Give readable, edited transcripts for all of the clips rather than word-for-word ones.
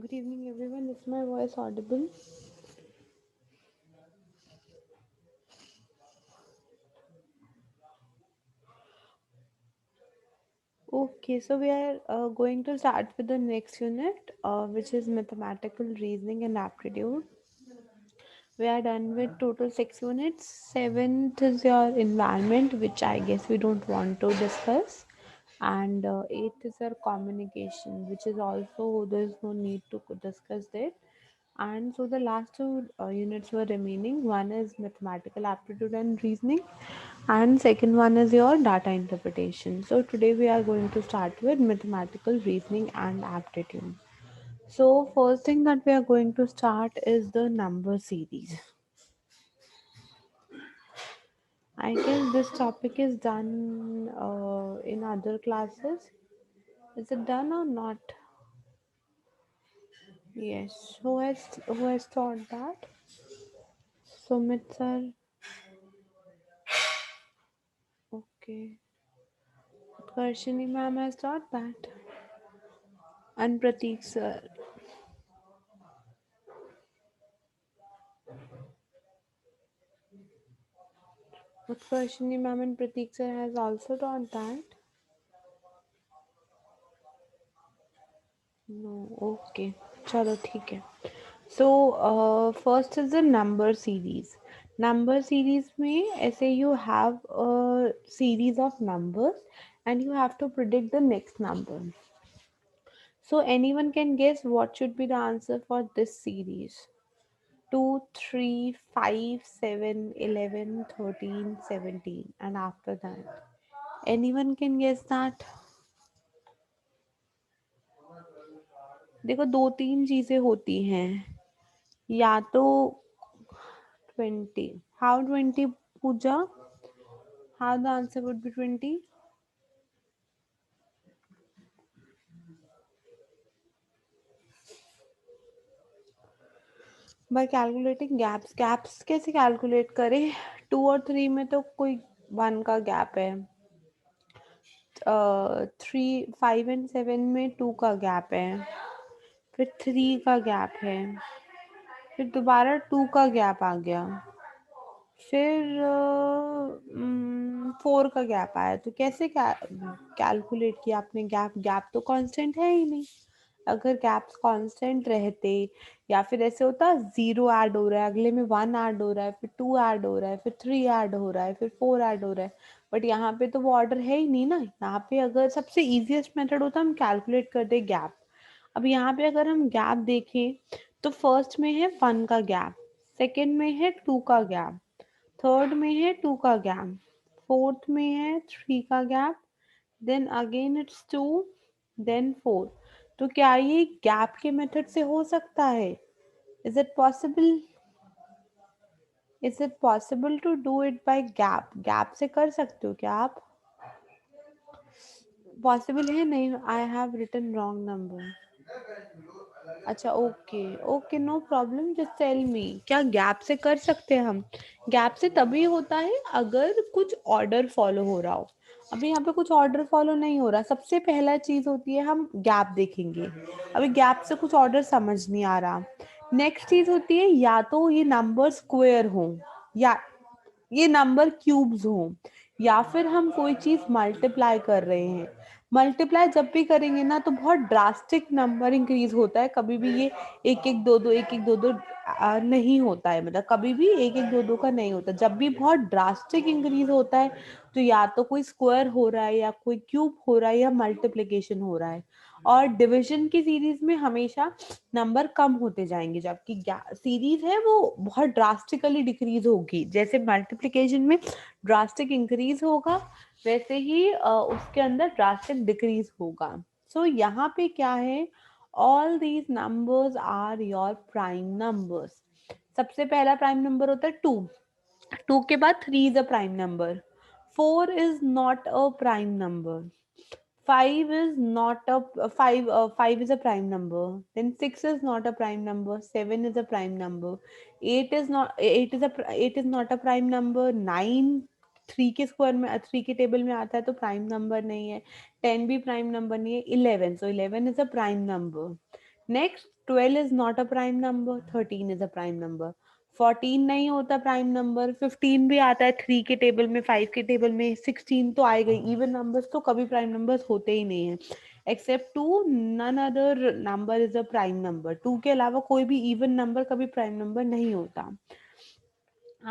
Good evening, everyone. Is my voice audible? Okay, so we are going to start with the next unit, which is mathematical reasoning and aptitude. We are done with total 6 units. Seventh is your environment, which I guess we don't want to discuss. And eighth is your communication, which is also there's no need to discuss that. And so the last two units were remaining. One is mathematical aptitude and reasoning, and second one is your data interpretation. So today we are going to start with mathematical reasoning and aptitude. So first thing that we are going to start is the number series. I guess this topic is done in other classes. Is it done or not? Yes. Who has taught that? Sumit sir. Okay. Karshini ma'am has taught that. And Prateek sir. Utkarshini ma'am and Prateek sir has also taught that. No. Okay. चलो ठीक है. So first is the number series. Number series में ऐसे you have a series of numbers and you have to predict the next number. So anyone can guess what should be the answer for this series. 2, 3, 5, 7, 11, 13, 17, and after that. Anyone can guess that? देखो दो तीन चीजें होती हैं या तो 20. How 20, Pooja? How the answer would be 20? By calculating gaps. Gaps कैसे calculate करें? 2 और 3 में तो कोई 1 का गैप है. 3, 5 एंड 7 में 2 का गैप है. फिर 3 का गैप है. फिर दोबारा 2 का गैप आ गया. फिर 4 का गैप आया. तो कैसे कैलकुलेट किया आपने गैप? गैप तो कांस्टेंट है ही नहीं. अगर गैप्स कांस्टेंट रहते या फिर ऐसे होता 0 ऐड हो रहा है, अगले में 1 ऐड हो रहा है, फिर 2 ऐड हो रहा है, फिर 3 ऐड हो रहा है, फिर 4 ऐड हो रहा है. बट यहाँ पे तो वो ऑर्डर है ही नहीं ना. यहाँ पे अगर सबसे इजीएस्ट मेथड होता हम कैलकुलेट कर दे गैप. अब यहाँ पे अगर हम गैप देखें तो फर्स्ट में है 1 का गैप, सेकंड में है 2 का गैप, थर्ड में है 2 का गैप, फोर्थ में है 3 का gap, then again it's 2, then 4. तो क्या ये गैप के मेथड से हो सकता है? Is it possible? Is it possible to do it by gap? Gap से कर सकते हो क्या आप? पॉसिबल है नहीं. I have written wrong number. अच्छा okay. Okay no problem. Just tell me क्या गैप से कर सकते हैं हम? गैप से तभी होता है अगर कुछ ऑर्डर फॉलो हो रहा हो. अभी यहाँ पे कुछ ऑर्डर फॉलो नहीं हो रहा. सबसे पहला चीज होती है हम गैप देखेंगे. अभी गैप से कुछ ऑर्डर समझ नहीं आ रहा. नेक्स्ट चीज होती है या तो ये नंबर स्क्वायर हो या ये नंबर क्यूब्स हो या फिर हम कोई चीज मल्टीप्लाई कर रहे हैं. मल्टीप्लाई जब भी करेंगे ना तो बहुत ड्रास्टिक नंबर इंक्रीज होता है. कभी भी ये एक एक दो दो एक एक दो दो नहीं होता है. मतलब कभी भी एक एक दो दो का नहीं होता. जब भी बहुत ड्रास्टिक इंक्रीज होता है तो या तो कोई स्क्वायर हो रहा है या कोई क्यूब हो रहा है या मल्टीप्लिकेशन हो रहा है. और डिवीजन की सीरीज में हमेशा नंबर कम होते जाएंगे जबकि सीरीज है वो बहुत ड्रास्टिकली डिक्रीज होगी. जैसे मल्टीप्लिकेशन में ड्रास्टिक इंक्रीज होगा वैसे ही उसके अंदर ड्रास्टिक डिक्रीज होगा. सो यहाँ पे क्या है? All these numbers are your prime numbers. सबसे पहला प्राइम नंबर होता है 2. 2 के बाद 3 is a prime number. 4 is not a prime number. 5 is not a 5 is a prime number. Then 6 is not a prime number. 7 is a prime number. 8 is not a prime number. 9 3 के square में 3 के table में आता है तो prime number नहीं है. 10 भी प्राइम नंबर नहीं है. 11 so 11 is a prime number. Next 12 is not a prime number, 13 is a prime number, 14 नहीं होता प्राइम नंबर, 15 भी आता है 3 के टेबल में, 5 के टेबल में, 16 तो आएगा ही। इवन नंबर्स तो कभी प्राइम नंबर्स होते ही नहीं है, except 2, none other number is a prime number. 2 के अलावा कोई भी इवन नंबर कभी प्राइम नंबर नहीं होता।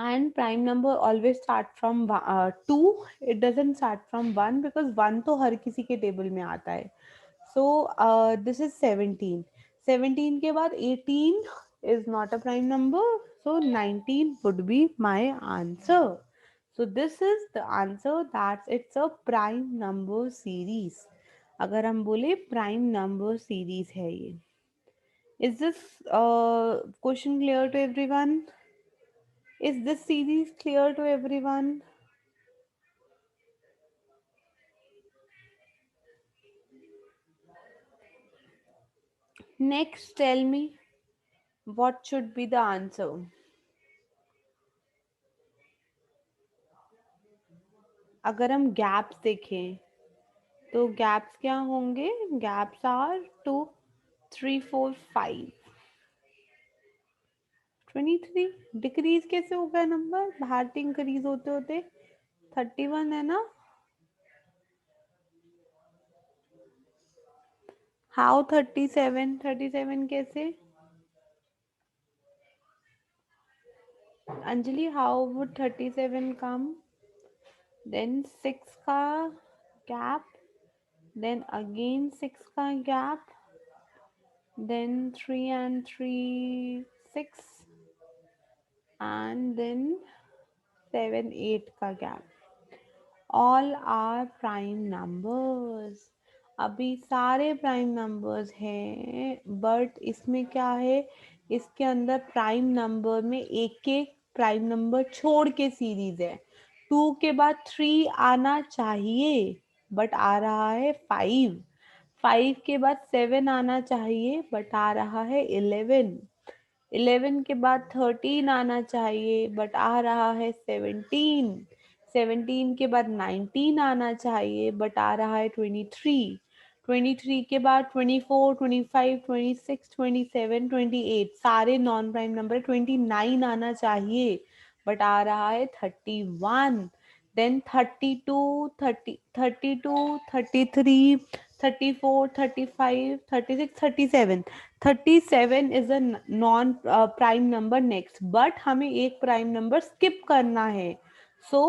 And prime number always start from 2, it doesn't start from 1 because 1 तो हर किसी के टेबल में आता है। So this is 17, 17 के बाद 18 is not a prime number, so 19 would be my answer. So this is the answer, that it's a prime number series। अगर हम बोले प्राइम नंबर सीरीज है ये। Is this question clear to everyone? Is this series clear to everyone? Next, tell me what should be the answer. अगर हम gaps देखें तो gaps क्या होंगे? Gaps are 2, 3, 4, 5, 23। डिक्रीज कैसे हो गया नंबर? बाहर से इंक्रीज होते होते 31 है ना? हाउ 37? 37 कैसे? Anjali, how would 37 come? Then 6 का गैप, देन अगेन 6 का gap, then 3 and 3, 6, and then 7, 8 का gap, all are prime numbers। अभी सारे प्राइम नंबर्स हैं, बट इसमें क्या है, इसके अंदर प्राइम नंबर में एक एक प्राइम नंबर छोड़ के सीरीज है। 2 के बाद 3 आना चाहिए, बट आ रहा है 5, 5 के बाद 7 आना चाहिए, बट आ रहा है 11, 11 के बाद 13 आना चाहिए, बट आ रहा है 17, 17 के बाद 19 आना चाहिए, बट आ रहा है 23, 23 के बाद 24, 25, 26, 27, 28 सारे नॉन प्राइम नंबर, 29 आना चाहिए, बट आ रहा है 31, then 32, 30, 32, 33, 34, 35, 36, 37, 37 is a non prime number next, but हमें एक प्राइम नंबर स्किप करना है। So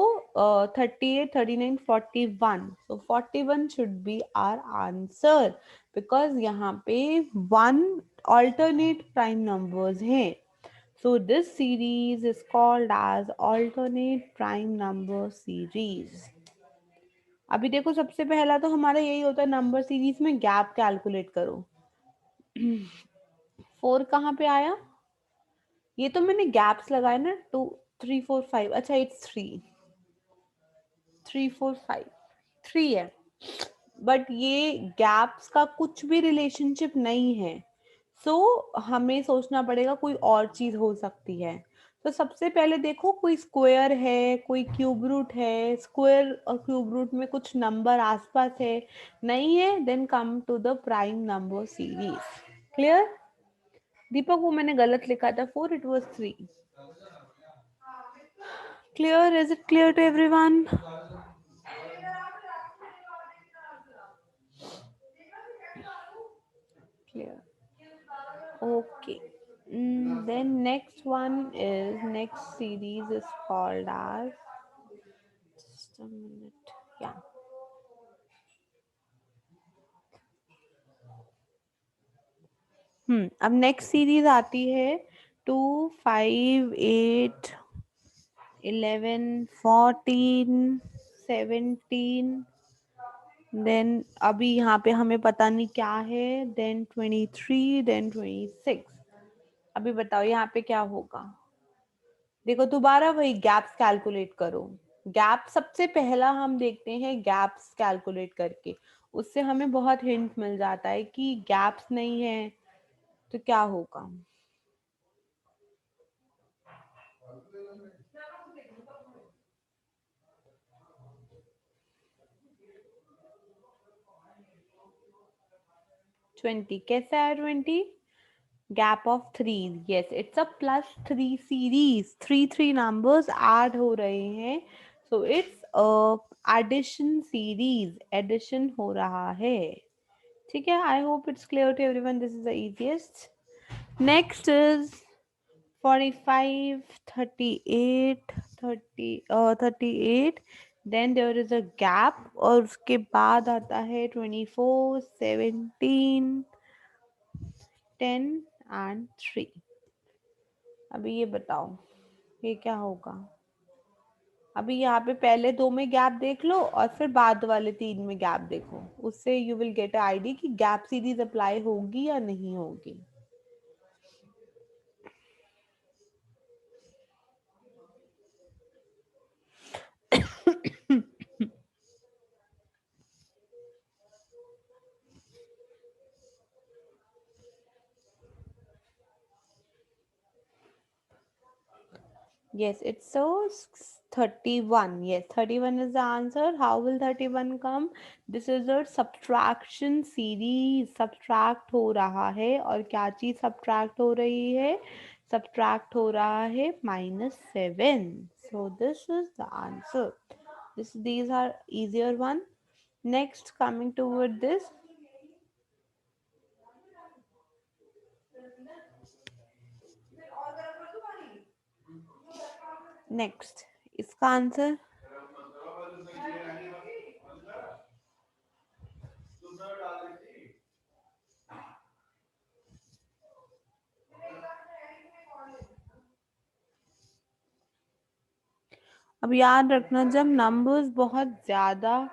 38, 39, 41, so 41 should be our answer, because यहाँ पे वन alternate prime numbers हैं। So this series is called as alternate prime number series। अभी देखो, सबसे पहला तो हमारा यही होता है नंबर सीरीज में गैप कैलकुलेट करो। 4 कहाँ पे आया? ये तो मैंने गैप्स लगाए ना, 2, 3, 4, 5, अच्छा इट्स 3, 3, 4, 5, 3 है, बट ये गैप्स का कुछ भी रिलेशनशिप नहीं है। सो हमें सोचना पड़ेगा कोई और चीज हो सकती है। तो सबसे पहले देखो, कोई स्क्वायर है, कोई क्यूब रूट है, स्क्वायर और क्यूब रूट में कुछ नंबर आसपास है, नहीं है, then come to the prime number series. Clear? Deepak, वो मैंने गलत लिखा था 4, it was 3। Clear? Is it clear to everyone? Clear. Okay. Then next one is, next series is called as, just a minute. Yeah. अब next series आती है 2, 5, 8, 11, 14, 17, then अभी यहाँ पे हमें पता नहीं क्या है, देन 23, देन 26। अभी बताओ यहाँ पे क्या होगा? देखो, दोबारा वही गैप्स कैलकुलेट करो। गैप सबसे पहला हम देखते हैं, गैप्स कैलकुलेट करके उससे हमें बहुत हिंट मिल जाता है कि गैप्स नहीं है तो क्या होगा। ट्वेंटी कैसे आया? 20 gap of 3, yes, it's a plus 3 series, 3 numbers add हो रहे हैं, so it's a addition series, addition हो रहा है. ठीक है, I hope it's clear to everyone. This is the easiest. Next is 45, 38, 38. Then there is a gap और उसके बाद आता है 24, 17, 10 and 3. अभी ये बताओ ये क्या होगा. अभी यहाँ पे पहले दो में गैप देख लो और फिर बाद वाले तीन में गैप देखो, उससे you will get a idea कि गैप सीरीज अप्लाई होगी या नहीं होगी. Yes, it shows 31. Yes, 31 is the answer. How will 31 come? This is a subtraction series. Subtract हो रहा है और क्या चीज subtract हो रही है? Subtract हो रहा है -7. So this is the answer. These are easier one. Next, coming toward this. Next, इसका आंसर अब याद रखना, जब नंबर्स बहुत ज़्यादा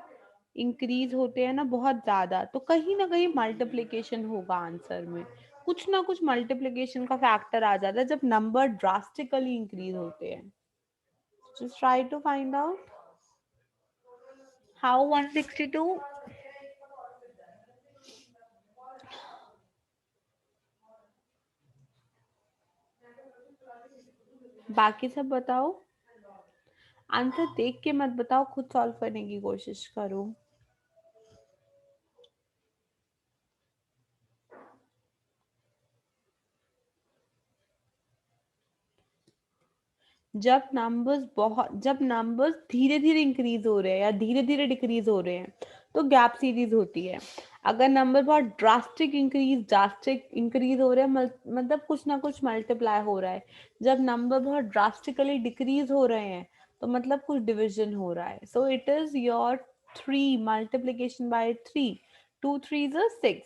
इंक्रीज होते हैं ना, बहुत ज़्यादा, तो कहीं ना कहीं मल्टीप्लिकेशन होगा आंसर में. कुछ ना कुछ मल्टीप्लिकेशन का फैक्टर आ जाता है जब नंबर ड्रास्टिकली इंक्रीज होते हैं. Just try to find out how 162. बाकी सब बताओ. आंसर देख के मत बताओ, खुद सॉल्व करने की कोशिश करो. जब नंबर्स धीरे धीरे इंक्रीज हो रहे हैं या धीरे धीरे डिक्रीज हो रहे हैं तो गैप सीरीज होती है. अगर नंबर बहुत ड्रास्टिक इंक्रीज हो रहे हैं, मतलब कुछ ना कुछ मल्टीप्लाई हो रहा है. जब नंबर बहुत ड्रास्टिकली डिक्रीज हो रहे हैं तो मतलब कुछ डिविजन हो रहा है. सो it is your 3 multiplication bye 3. 2 3 6,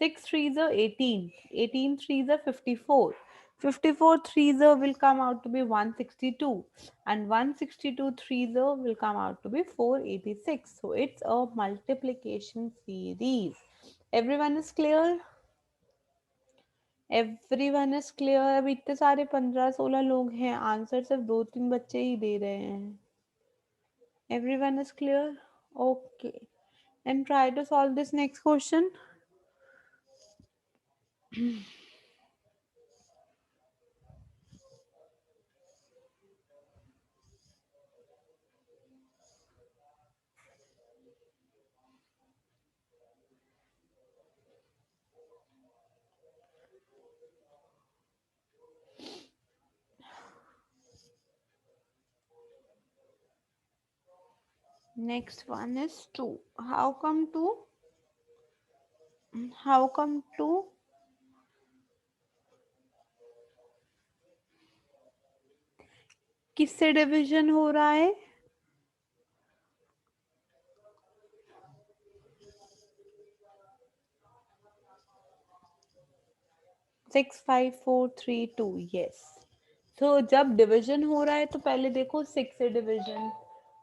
6 3 18, 18 3 54, 54 threes will come out to be 162, and 162 threes will come out to be 486. So it's a multiplication series. Everyone is clear? Everyone is clear. अब इतने सारे 15-16 लोग हैं, आंसर सिर्फ 2-3 बच्चे ही दे रहे हैं. Everyone is clear? Okay. And try to solve this next question. Next one is 2. How come 2? How come 2? किससे डिवीजन हो रहा है? 65432. यस. तो जब डिवीजन हो रहा है तो पहले देखो 6 से डिवीजन,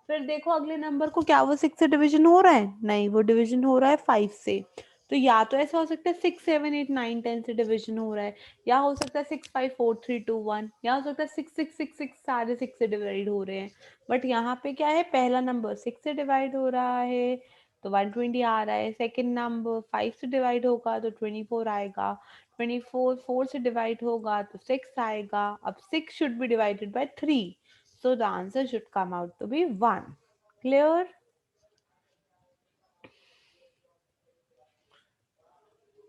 फिर देखो अगले नंबर को, क्या वो 6 से डिवीजन हो रहा है? नहीं, वो डिवीजन हो रहा है 5 से. तो या तो ऐसा हो सकता है 6 7 8 9 10 से डिवीजन हो रहा है, या हो सकता है 6 5 4 3 2 1, या हो सकता है 6 6 6 6 सारे 6 से डिवाइड हो रहे हैं. बट यहाँ पे क्या है, पहला नंबर 6 से डिवाइड हो रहा है तो 120 आ रहा है. सेकंड नंबर 5 से डिवाइड होगा तो 24 आएगा. 24 4 से डिवाइड होगा तो 6 आएगा. अब 6 should be divided by 3, so the answer should come out to be 1. Clear?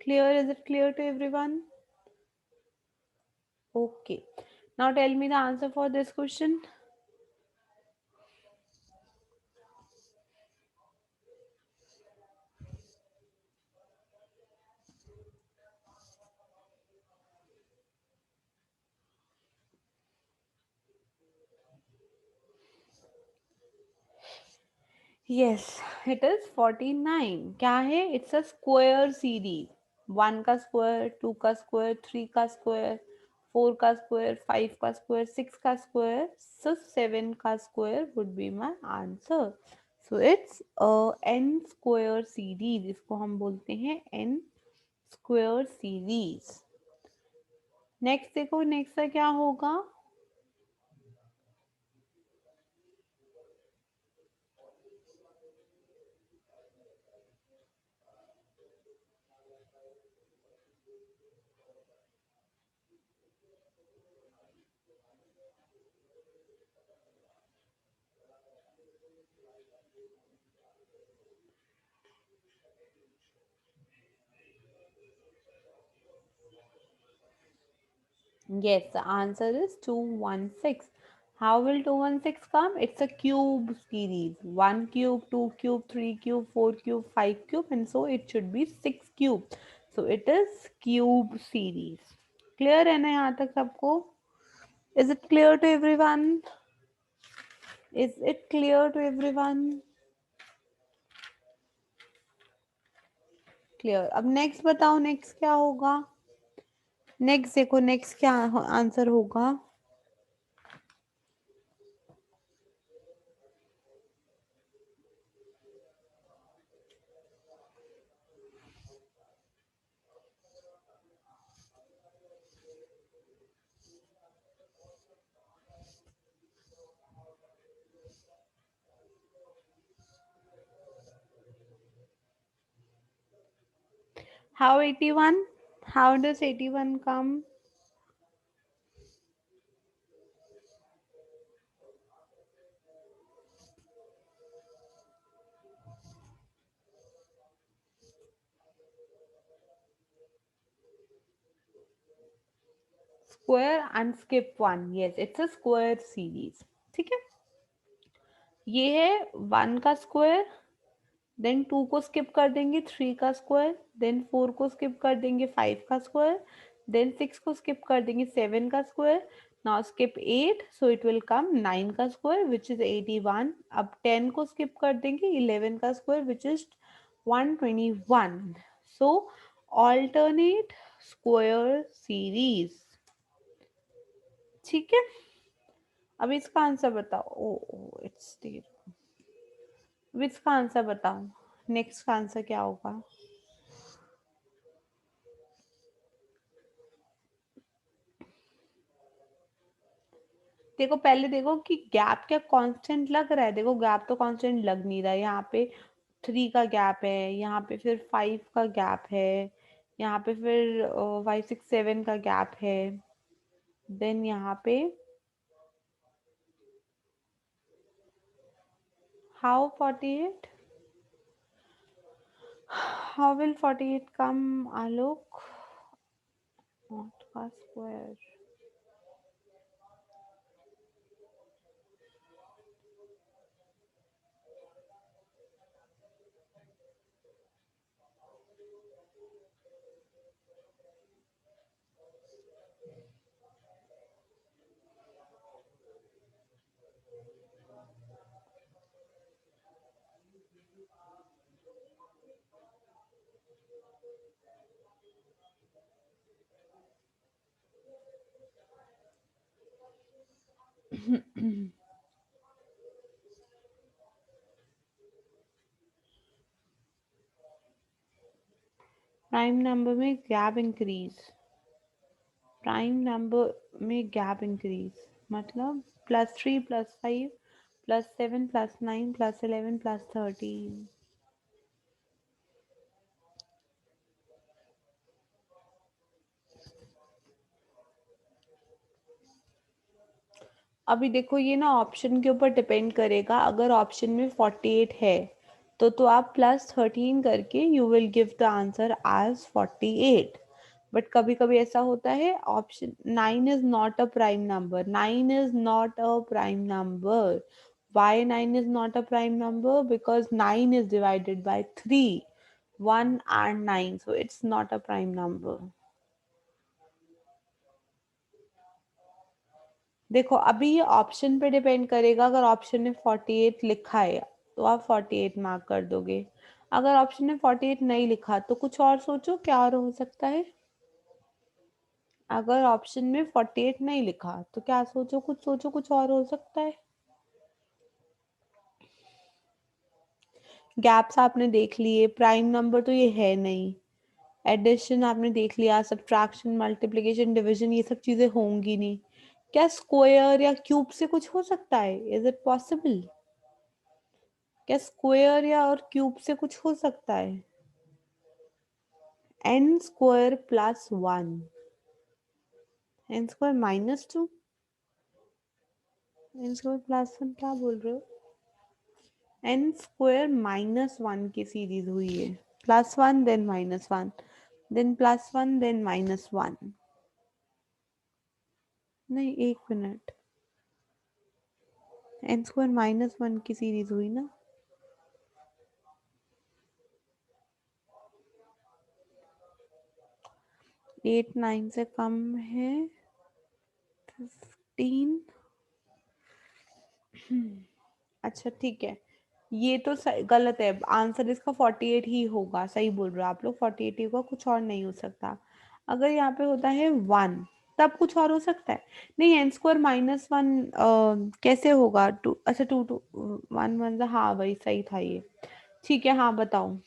Clear? Is it clear to everyone? Okay. Now tell me the answer for this question. Yes, it is 49. क्या है? It's a square series. 1 का square, 2 का square, 3 का square, 4 का square, 5 का square, 6 का square, so 7 का square would be my answer. So it's a n square series. इसको हम बोलते हैं n square series. नेक्स्ट देखो, नेक्स्ट का क्या होगा? Yes, the answer is 216. How will 216 come? It's a cube series. 1 cube, 2 cube, 3 cube, 4 cube, 5 cube, and so it should be 6 cube. So it is cube series. Clear है ना यहाँ तक सबको? Is it clear to everyone? Is it clear to everyone? Clear. अब next बताओ, next क्या होगा? Next देखो, next क्या आंसर होगा? How 81? How does 81 come? Square and skip one. Yes, it's a square series. ठीक है, ये है 1 का स्क्वायर, देन 2 को स्किप कर देंगे, 3 का स्क्वायर, देन 4 को स्किप कर देंगे, 5 का स्क्वायर, देन 6 को स्किप कर देंगे, 7 का square. Now skip 8, so it will कम 9 का स्क्वायर विच इज 81. अब 10 को स्किप कर देंगे, 11 का square which is 121. So alternate square series. ठीक है, अब इसका आंसर बताओ. Oh it's there. अब इसका आंसर बताओ, नेक्स्ट का आंसर क्या होगा? देखो पहले देखो कि गैप क्या कांस्टेंट लग रहा है. देखो गैप तो कांस्टेंट लग नहीं रहा है. यहाँ पे 3 का गैप है, यहाँ पे फिर 5 का गैप है, यहाँ पे फिर 5 6 7 का गैप है, देन यहाँ पे how 48. How will 48 come? Alok, not का स्क्वायर. प्राइम नंबर में गैप इंक्रीज. प्राइम नंबर में गैप इंक्रीज मतलब +3 +5 +7 +9 +11 +13. अभी देखो ये ना ऑप्शन के ऊपर डिपेंड करेगा. अगर ऑप्शन में 48 है तो आप +13 करके you will give the answer as 48. But कभी कभी ऐसा होता है option 9 is not a prime number, 9 is not a prime number. Why 9 is not a prime number? Because 9 is divided by 3, 1 and 9, so it's not a prime number. देखो अभी ये option पे depend करेगा. अगर ऑप्शन में 48 लिखा है तो आप 48 मार्क कर दोगे. अगर ऑप्शन में 48 नहीं लिखा तो कुछ और सोचो क्या और हो सकता है. अगर ऑप्शन में 48 नहीं लिखा तो क्या सोचो, कुछ सोचो कुछ और हो सकता है. गैप्स आपने देख लिए, प्राइम नंबर तो ये है नहीं, एडिशन आपने देख लिया, सब्ट्रैक्शन मल्टीप्लिकेशन डिवीजन ये सब चीजें होंगी नहीं. क्या स्क्वायर या क्यूब से कुछ हो सकता है? Is it possible? क्या स्क्वायर या और क्यूब से कुछ हो सकता है? N square plus one, N square -2, N square plus one क्या बोल रहे हो? एन स्क्वायर -1 की सीरीज हुई है. +1 देन -1 देन +1 देन -1. नहीं एक मिनट, एन स्क्वायर -1 की सीरीज हुई ना. 8 9 से कम है, 15. अच्छा ठीक है, ये तो गलत है. आंसर इसका 48 ही होगा. सही बोल रहे हो आप लोग, 48 ही होगा, कुछ और नहीं हो सकता. अगर यहाँ पे होता है 1 तब कुछ और हो सकता है. नहीं एन स्क्वायर -1 कैसे होगा? टू, अच्छा 2 2 1 1, हाँ वही सही था ये. ठीक है हाँ बताओ.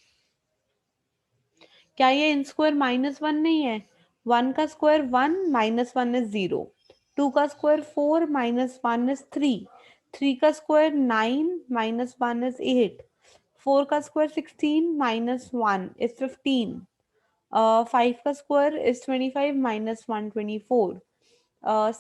क्या ये इन स्क्वायर -1 नहीं है? 1 का स्क्वायर 1, -1 इज 0. 2 का स्क्वायर 4, -1 इज 3. 3 का स्क्वायर 9, -1 इज 8. 4 का स्क्वायर 16, -1 इज 15. 5 का स्क्वायर इज 25, -1 24.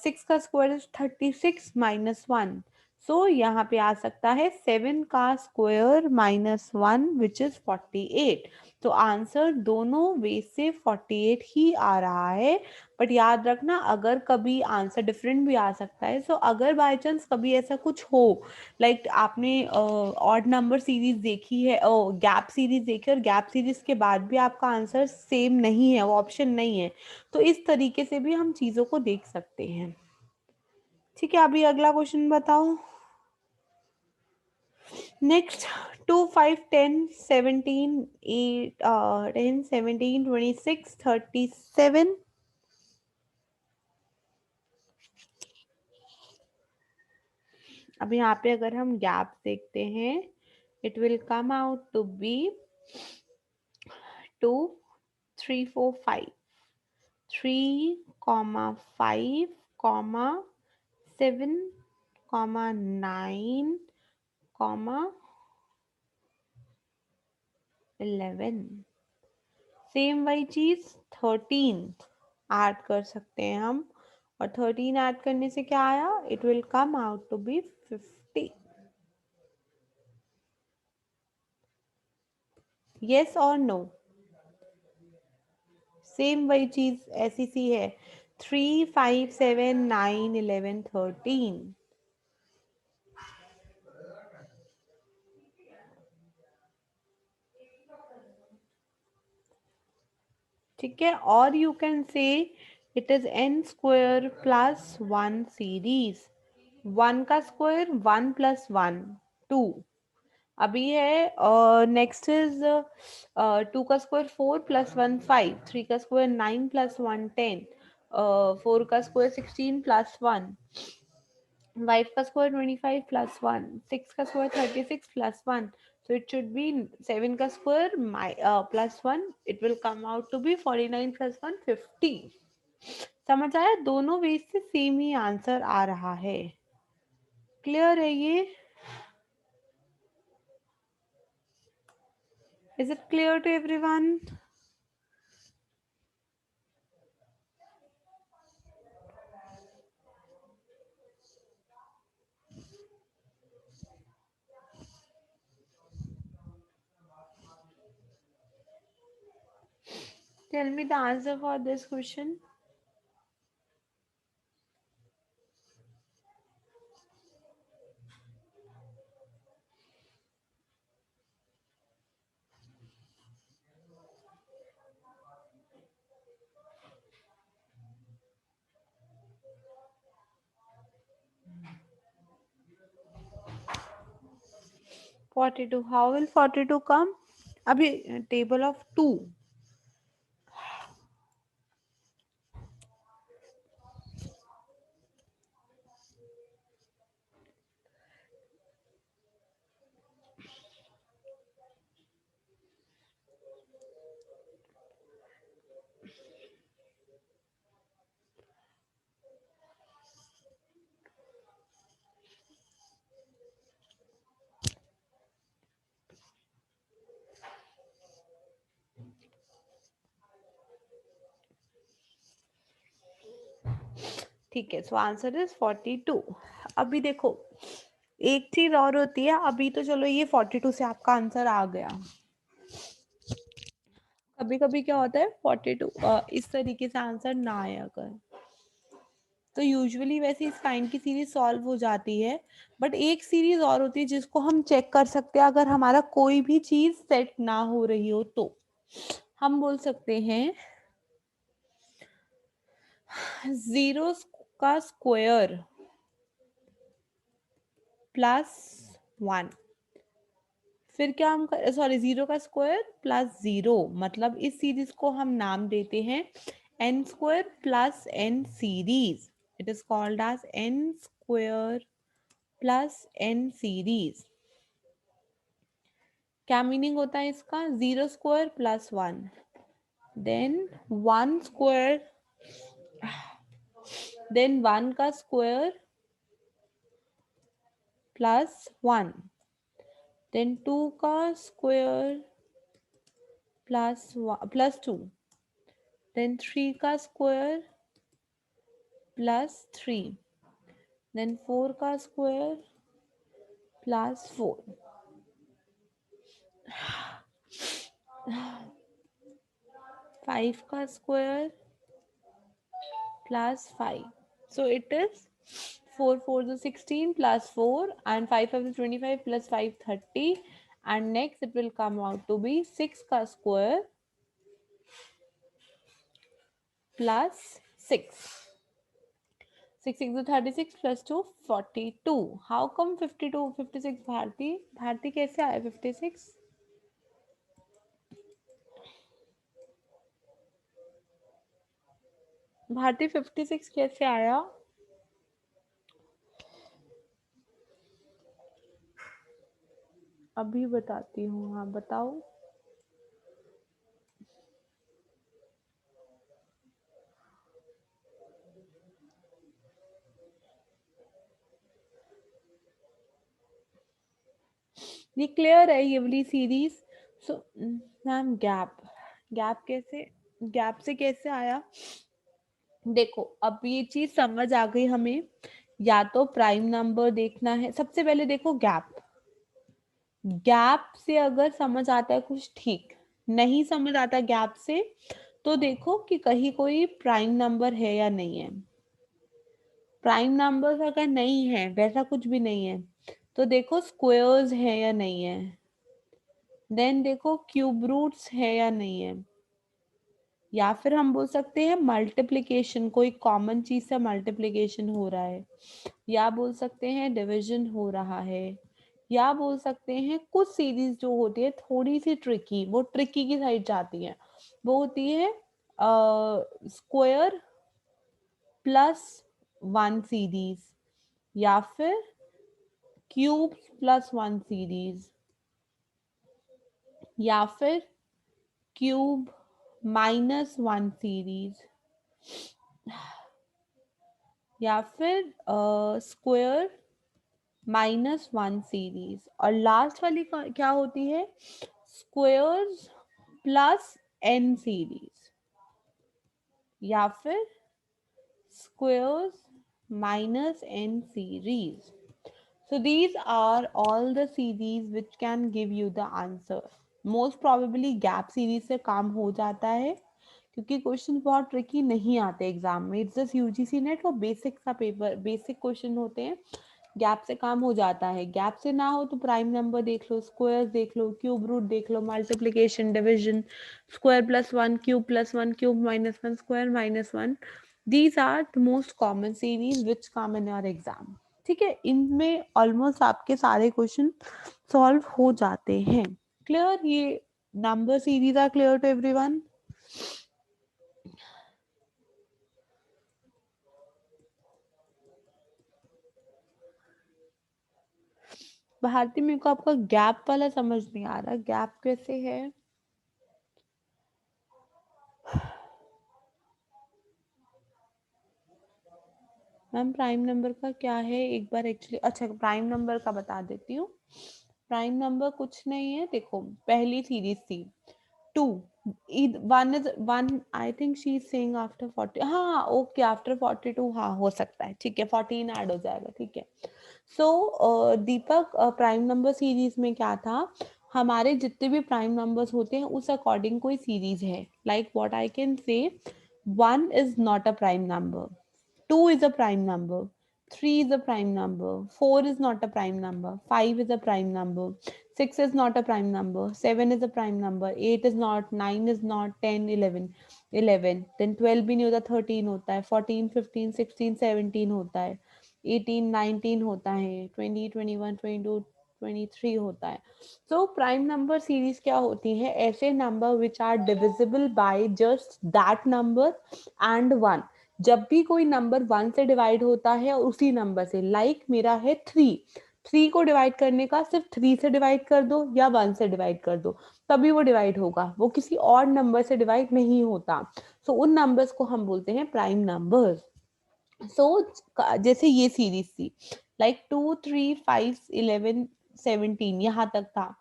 6 का स्क्वायर इज 36, -1. सो यहाँ पे आ सकता है 7 का स्क्वायर -1 विच इज 48. तो आंसर दोनों वे से 48 ही आ रहा है. बट याद रखना अगर कभी आंसर डिफरेंट भी आ सकता है. सो अगर बाय चांस कभी ऐसा कुछ हो, लाइक आपने ऑड नंबर सीरीज देखी है, गैप सीरीज देखी और गैप सीरीज के बाद भी आपका आंसर सेम नहीं है, वो ऑप्शन नहीं है, तो इस तरीके से भी हम चीजों को देख सकते हैं. ठीक है अभी अगला क्वेश्चन बताओ. नेक्स्ट 2 5 10 17 8 10 17 26 37. अब यहाँ पे अगर हम गैप देखते हैं, it will come out to be 2 3 4 5, 3 5 7 9 11. Same वही चीज 13 ऐड कर सकते हैं हम, और 13 ऐड करने से क्या आया? It will come out to be 50. Yes और नो? सेम वही चीज ऐसी सी है. 3 5 7 9 11 13. ठीक है, और you can say it is an square plus 1 series. 1 का स्क्वायर 1 + 1 2 अभी है. नेक्स्ट इज 2 का स्क्वायर 4 + 1 5. 3 का स्क्वायर 9 + 1 10. 4 का स्क्वायर 16 + 1. 5 का स्क्वायर 25 + 1. 6 का square 36 + 1. So it should be 7 का square plus 1. It will come out to be 49 + 1 50. समझ आया? दोनों वेज से सेम ही आंसर आ रहा है. क्लियर है ये? Is it clear to everyone? Tell me the answer for this question. Forty-two. How will 42 come? अभी table of two. ठीक है, सो आंसर इज 42। अभी देखो, एक चीज और होती है। अभी तो चलो ये 42 से आपका आंसर आ गया। कभी कभी क्या होता है 42 इस तरीके से आंसर ना आए अगर, तो यूजुअली वैसे इस काइंड की सीरीज सॉल्व हो जाती है। बट एक सीरीज और होती है जिसको हम चेक कर सकते हैं अगर हमारा कोई भी चीज सेट ना हो रही हो तो। हम बोल सकते हैं जीरो का स्क्वायर प्लस वन। फिर क्या हम सॉरी, जीरो का स्क्वायर प्लस जीरो, मतलब इस सीरीज को हम नाम देते हैं N square plus N series. It is called as N square plus N series. क्या मीनिंग होता है इसका? Zero square plus one, then one square, then one का square plus one, then two का square plus two, then three का square plus three, then four का square plus four, five का square plus five. So it is 4 4 is 16 plus 4 and 5 5 is 25 plus 5 30, and next it will come out to be 6 ka square plus 6. 6 6 is 36 plus 2 42. How come 52 56 Bharti? Bharti कैसे आया 56? भारती 56 कैसे आया? अभी बताती हूँ, हाँ बताओ। ये क्लियर है ये वाली series. So ma'am gap, gap से कैसे आया? देखो अब ये चीज समझ आ गई हमें। या तो प्राइम नंबर देखना है, सबसे पहले देखो गैप। गैप से अगर समझ आता है कुछ ठीक, नहीं समझ आता गैप से तो देखो कि कहीं कोई प्राइम नंबर है या नहीं है। प्राइम नंबर्स अगर नहीं है, वैसा कुछ भी नहीं है, तो देखो स्क्वायर्स है या नहीं है, देन देखो क्यूब रूट्स है या नहीं है, या फिर हम बोल सकते हैं मल्टीप्लिकेशन, कोई कॉमन चीज से मल्टीप्लिकेशन हो रहा है, या बोल सकते हैं डिवीजन हो रहा है, या बोल सकते हैं कुछ सीरीज जो होती है थोड़ी सी ट्रिकी, वो ट्रिकी की साइड जाती है, वो होती है स्क्वायर प्लस वन सीरीज, या फिर क्यूब प्लस वन सीरीज, या फिर क्यूब माइनस वन सीरीज, या फिर स्क्वायर माइनस वन सीरीज, और लास्ट वाली क्या होती है? स्क्वायर्स प्लस एन सीरीज, या फिर squares minus n series. So these are all the series which can give you the answer. Most probably gap series से काम हो जाता है, क्योंकि क्वेश्चन बहुत ट्रिकी नहीं आते एग्जाम में। इट्स जस्ट यूजीसी नेट और बेसिक सा पेपर, बेसिक क्वेश्चन होते हैं, गैप से काम हो जाता है। गैप से ना हो तो प्राइम नंबर देख लो, स्क्वायर देख लो, क्यूब रूट देख लो, multiplication, division, square plus one, cube minus one, square minus one, these are the most common series which come in your exam. ठीक है, इनमें ऑलमोस्ट आपके सारे क्वेश्चन सॉल्व हो जाते हैं। क्लियर? ये number series are clear to everyone? Bharti, मेरे को आपका गैप वाला समझ नहीं आ रहा, गैप कैसे है? मैम प्राइम नंबर का क्या है एक बार एक्चुअली, अच्छा प्राइम नंबर का बता देती हूँ। प्राइम नंबर कुछ नहीं है, देखो पहली सीरीज थी two, one is one, I think she is saying after 40, हाँ ओके आफ्टर 42, हाँ हो सकता है, ठीक है 14 ऐड हो जाएगा, ठीक है। सो दीपक, प्राइम नंबर सीरीज में क्या था, हमारे जितने भी प्राइम नंबर्स होते हैं उस अकॉर्डिंग कोई सीरीज है। Like what I can say, one is not a prime number, 2 is a prime number, 3 is a prime number, 4 is not a prime number, 5 is a prime number, 6 is not a prime number, 7 is a prime number, 8 is not, 9 is not, 10, 11, 11, then 12 भी नहीं होता, 13 होता है, 14, 15, 16, 17 होता है, 18, 19 होता है, 20, 21, 22, 23 होता है। सो प्राइम नंबर सीरीज क्या होती है, ऐसे number which are divisible by just that number and one. जब भी कोई नंबर वन से डिवाइड होता है और उसी नंबर से, लाइक मेरा है थ्री, थ्री को डिवाइड करने का सिर्फ थ्री से डिवाइड कर दो या वन से डिवाइड कर दो, तभी वो डिवाइड होगा, वो किसी और नंबर से डिवाइड नहीं होता। सो उन नंबर्स को हम बोलते हैं प्राइम नंबर्स। सो जैसे ये सीरीज थी, लाइक 2, 3, 5, 11, 17 यहाँ तक था,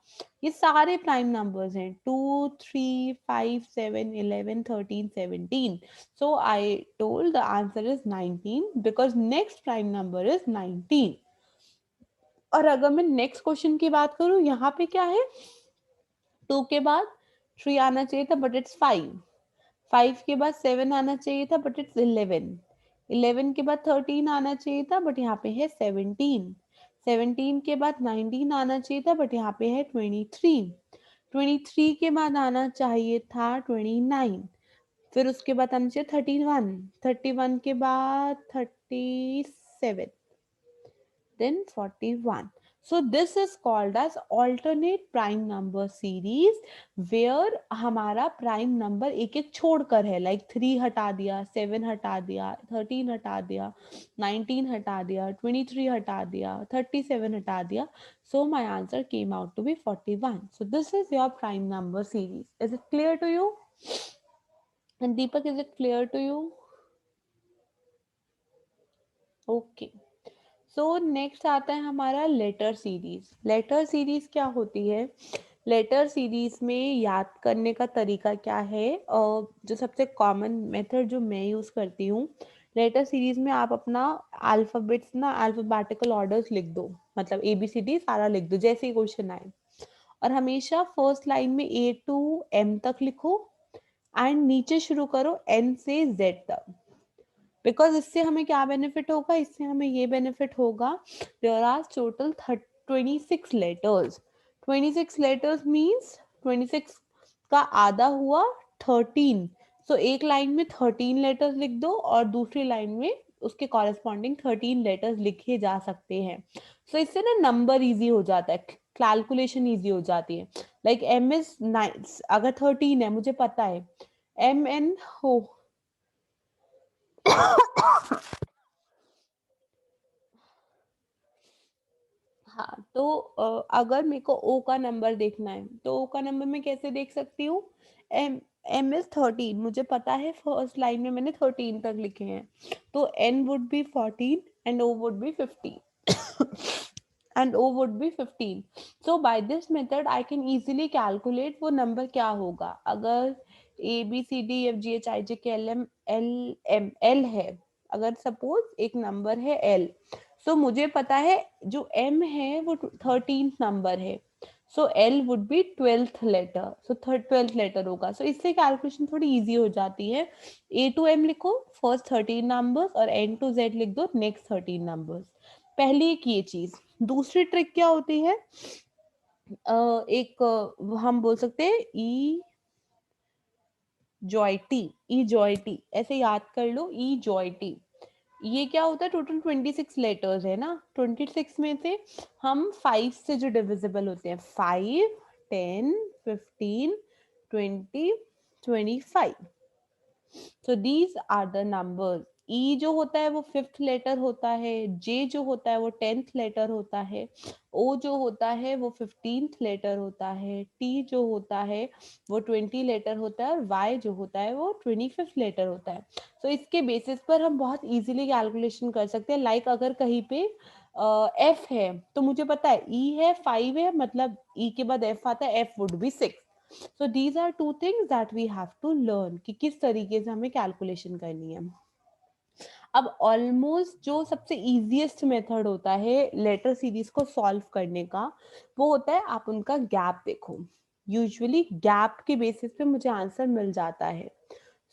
ये सारे प्राइम नंबर्स हैं, 2, 3, 5, 7, 11, 13, 17। सो I told the answer is 19 because next prime number is 19। और अगर मैं नेक्स्ट क्वेश्चन की बात करूं, यहाँ पे क्या है, टू के बाद थ्री आना चाहिए था बट इट्स फाइव, फाइव के बाद सेवन आना चाहिए था बट इट्स 11, 11 के बाद 13 आना चाहिए था बट यहाँ पे है 17, 17 के बाद 19 आना चाहिए था बट यहाँ पे है 23, 23 के बाद आना चाहिए था 29, फिर उसके बाद आना चाहिए 31, 31 के बाद 37, then 41. So this is called as alternate prime number series where हमारा prime number एक एक छोड़कर है, like 3 हटा दिया, 7 हटा दिया, 13 हटा दिया, 19 हटा दिया, 23 हटा दिया, 37 हटा दिया. So my answer came out to be 41. So this is your prime number series. Is it clear to you? And Deepak, is it clear to you? Okay. So next आता है हमारा लेटर सीरीज। लेटर सीरीज क्या होती है, letter series में याद करने का तरीका क्या है, जो सबसे कॉमन मेथड जो मैं यूज करती हूँ, लेटर सीरीज में आप अपना अल्फाबेट्स ना अल्फाबेटिकल ऑर्डर्स लिख दो, मतलब ए बी सी डी सारा लिख दो जैसे ही क्वेश्चन आए, और हमेशा फर्स्ट लाइन में ए टू एम तक लिखो एंड नीचे शुरू करो एन से जेड तक। बिकॉज इससे हमें क्या बेनिफिट होगा, इससे हमें ये बेनिफिट होगा, there are total 26 letters, 26 letters means 26 का आधा हुआ 13। सो एक लाइन में 13 लेटर्स लिख दो और दूसरी लाइन में उसके कॉरेस्पॉन्डिंग 13 लेटर्स लिखे जा सकते हैं। सो इससे ना नंबर इजी हो जाता है, कैलकुलेशन इजी हो जाती है। लाइक एम इज 9, अगर 13 है मुझे पता है, एम एन हो हाँ, तो अगर मेरे को ओ का नंबर देखना है तो ओ का नंबर मैं कैसे देख सकती हूँ, एम, एम इज 13, मुझे पता है फर्स्ट लाइन में मैंने 13 तक लिखे हैं, तो N would be 14 and O would be 15 and O would be 15. So by this method I can easily calculate वो नंबर क्या होगा। अगर A B C D F G H I J K L M L M L है, अगर suppose एक number है L, सो मुझे पता है जो M है वो 13th नंबर है, so L would be 12th letter, so 12th letter होगा. सो इससे कैलकुलेशन थोड़ी इजी हो जाती है. ए टू एम लिखो फर्स्ट 13 नंबर्स और एन टू जेड लिख दो नेक्स्ट 13 नंबर्स. पहली एक ये चीज. दूसरी ट्रिक क्या होती है, एक हम बोल सकते हैं ई जॉयटी. ई जॉयटी ऐसे याद कर लो, ई जॉयटी. ये क्या होता है, टोटल 26 लेटर्स है ना. 26 में से हम 5 से जो डिविजिबल होते हैं, 5, 10, 15, 20, 25. So these are the numbers. E जो होता है वो 5th लेटर होता है, जे जो होता है वो 10th लेटर होता है, ओ जो होता है वो 15th लेटर होता है, टी जो होता है वो 20 लेटर होता है, और वाई जो होता है वो 25th लेटर होता है. तो इसके बेसिस पर हम बहुत इजीली कैलकुलेशन कर सकते हैं. लाइक अगर कहीं पे एफ है तो मुझे पता है ई है 5 है, मतलब ई के बाद एफ आता है, F would be 6. So these are two things that we have to learn कि किस तरीके से हमें कैलकुलेशन करनी है. अब ऑलमोस्ट जो सबसे इजीएस्ट मेथड होता है लेटर सीरीज को सॉल्व करने का, वो होता है आप उनका गैप देखो. यूजुअली गैप के बेसिस पे मुझे आंसर मिल जाता है.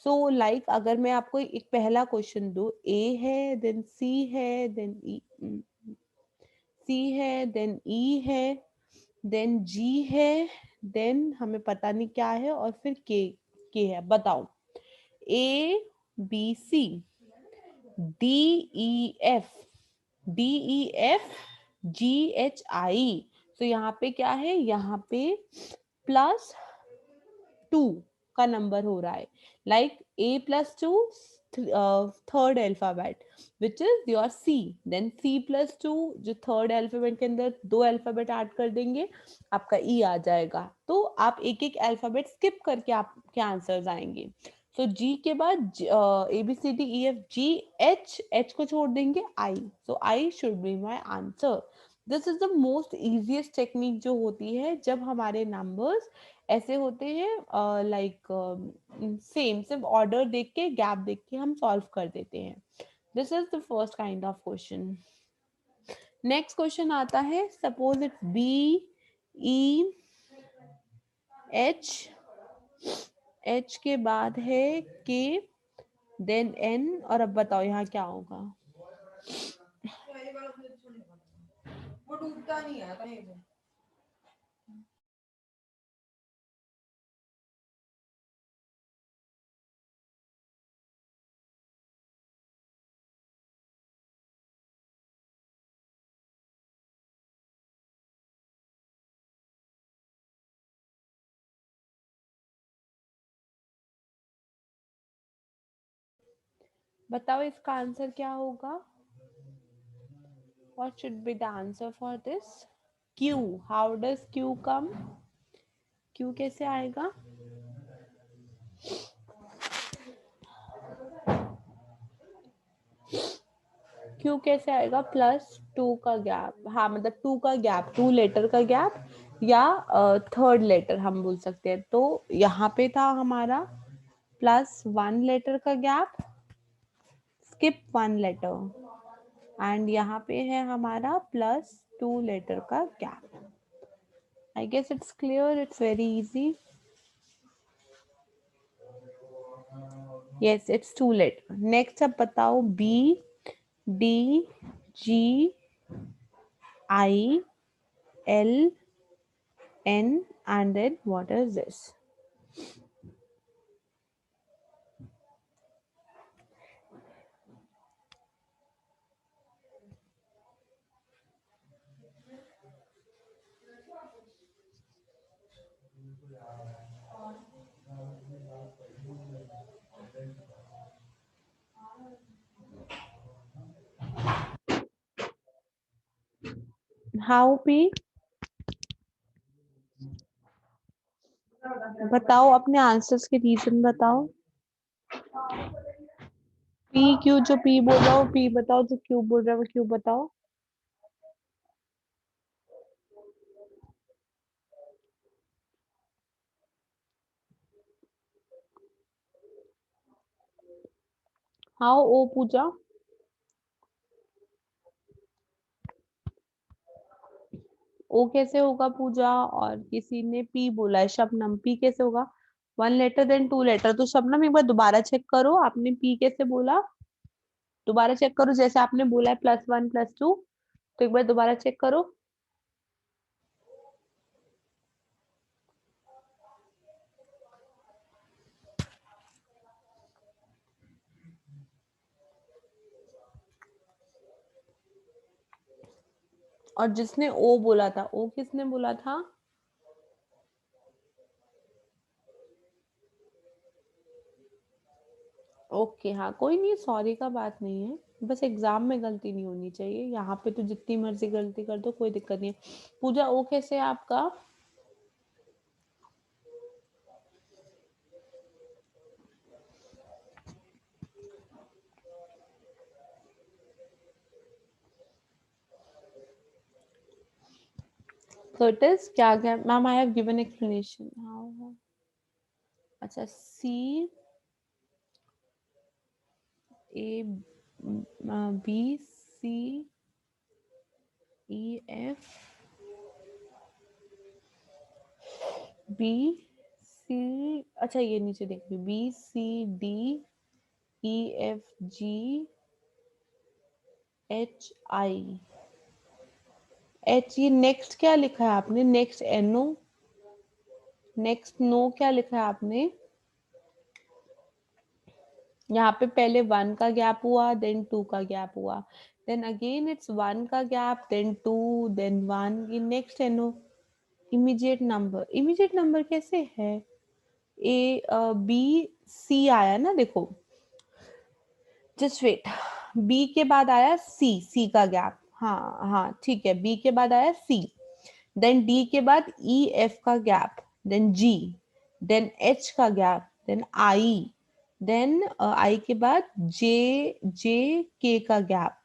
सो लाइक अगर मैं आपको एक पहला क्वेश्चन दूं, ए है, देन सी है, देन ई, सी है, देन ई है, देन जी है, देन हमें पता नहीं क्या है, और फिर के है. बताओ. A B C, D E F, D E F, G H I. तो यहाँ पे क्या है, यहाँ पे +2 का नंबर हो रहा है. Like A +2, third alphabet which is your C. Then C+2, जो थर्ड अल्फाबेट के अंदर 2 अल्फाबेट ऐड कर देंगे, आपका ई आ जाएगा. तो आप एक एक अल्फाबेट स्किप करके आपके आंसर्स आएंगे. सो जी के बाद ABCDEFG, एच को छोड़ देंगे I. So I should be my answer. This is the most easiest technique जो होती है जब हमारे नंबर्स ऐसे होते हैं, लाइक सेम, सिर्फ ऑर्डर देख के गैप देख के हम सॉल्व कर देते हैं. This is the first kind of question. Next question आता है, सपोज इट्स BEH, एच के बाद है के, देन एन, और अब बताओ यहाँ क्या होगा. वो डूबता नहीं है. बताओ इसका आंसर क्या होगा. What should be the answer for this? Q. How does Q come? Q कैसे आएगा? Q कैसे आएगा? +2 का गैप. हाँ, मतलब 2 का गैप, 2 लेटर का गैप, या थर्ड लेटर हम बोल सकते हैं. तो यहाँ पे था हमारा +1 लेटर का गैप, स्किप 1 लेटर, एंड यहाँ पे है हमारा +2 लेटर का gap. I guess it's clear. It's very easy. Yes, it's too late. Next अब बताओ, BDGILN, and then what is this? How P? बताओ अपने आंसर्स के रीजन बताओ. P क्यों, जो P बोल रहा हो P बताओ, जो Q बोल रहा है वो Q बताओ. How O पूजा. ओ कैसे होगा पूजा? और किसी ने पी बोला है, शबनम, पी कैसे होगा? 1 लेटर देन 2 लेटर। तो शबनम एक बार दोबारा चेक करो, आपने पी कैसे बोला? दोबारा चेक करो, जैसे आपने बोला है +1 +2, तो एक बार दोबारा चेक करो। और जिसने ओ बोला था, ओ किसने बोला था? ओके, हाँ कोई नहीं, सॉरी का बात नहीं है, बस एग्जाम में गलती नहीं होनी चाहिए। यहाँ पे तो जितनी मर्जी गलती कर दो, कोई दिक्कत नहीं है। पूजा, ओ कैसे है आपका? So it is क्या क्या ma'am? I have given explanation. How? अच्छा, C A B C E F B C, अच्छा ये नीचे देखिए, B C D E F G H I H. ये नेक्स्ट क्या लिखा है आपने? नेक्स्ट एनो, नेक्स्ट नो क्या लिखा है आपने? यहाँ पे पहले 1 का गैप हुआ, देन 2 का गैप हुआ, देन अगेन इट्स 1 का गैप, देन 2, देन 1। ये नेक्स्ट एनो इमीडिएट नंबर, इमीडिएट नंबर कैसे है? ए बी सी आया ना, देखो, जस्ट वेट। बी के बाद आया सी, सी का गैप, हाँ हाँ ठीक है, बी के बाद आया सी, देन डी के बाद ई एफ का gap, then G, then H का gap, then I, then I के बाद जे, जे के का gap,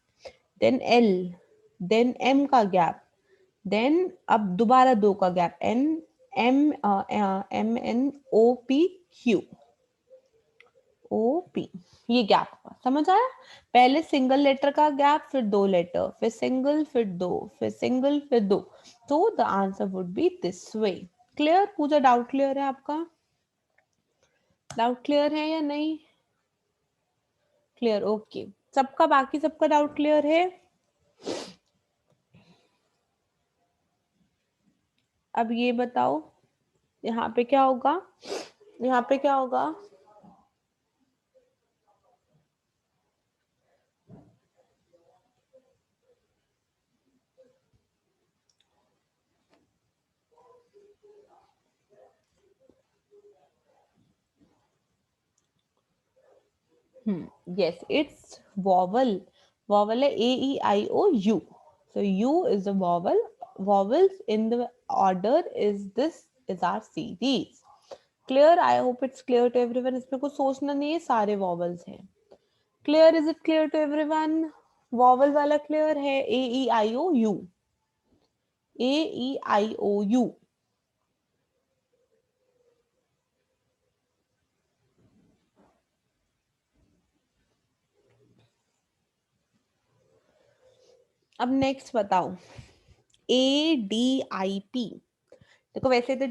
then L, then M का गैप, देन अब दोबारा 2 का gap, N M M N O P Q, O P, ये गैप हुआ, समझ आया? पहले सिंगल लेटर का गैप, फिर 2 लेटर, फिर सिंगल, फिर 2, फिर सिंगल, फिर 2। तो the answer would be this way. Clear Pooja? Doubt clear है आपका? डाउट क्लियर है या नहीं? Clear, okay. सबका, बाकी सबका डाउट क्लियर है? अब ये बताओ, यहाँ पे क्या होगा? यहाँ पे क्या होगा? Yes, it's vowel. Vowel है A E I O U. So U is a vowel. Vowels in the order is this is our series. Clear? I hope it's clear to everyone. इसमें कुछ सोचना नहीं है, सारे vowels हैं। Clear? Is it clear to everyone? Vowel वाला clear है? A E I O U. A E I O U. अब नेक्स्ट बताओ, A D I P। देखो वैसे इतने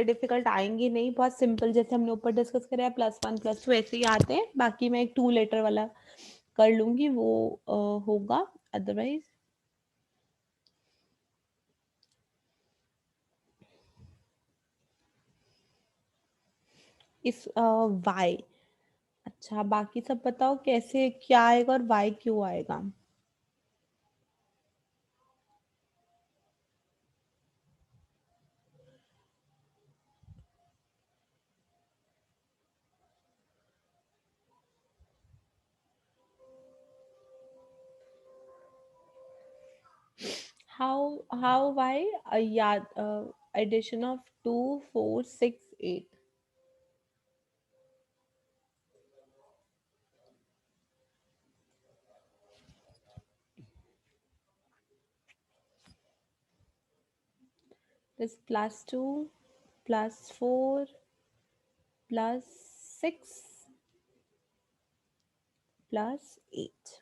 डिफिकल्ट आएंगे नहीं, बहुत सिंपल, जैसे हमने ऊपर डिस्कस करा है +1 +2 ऐसे ही आते हैं। बाकी मैं एक 2 लेटर वाला कर लूंगी, वो होगा, अदरवाइज इस वाई। अच्छा, बाकी सब बताओ कैसे क्या आएगा और वाई क्यों आएगा? How why? याद, एडिशन ऑफ 2 4 6 8। दिस +2 +4 +6 +8।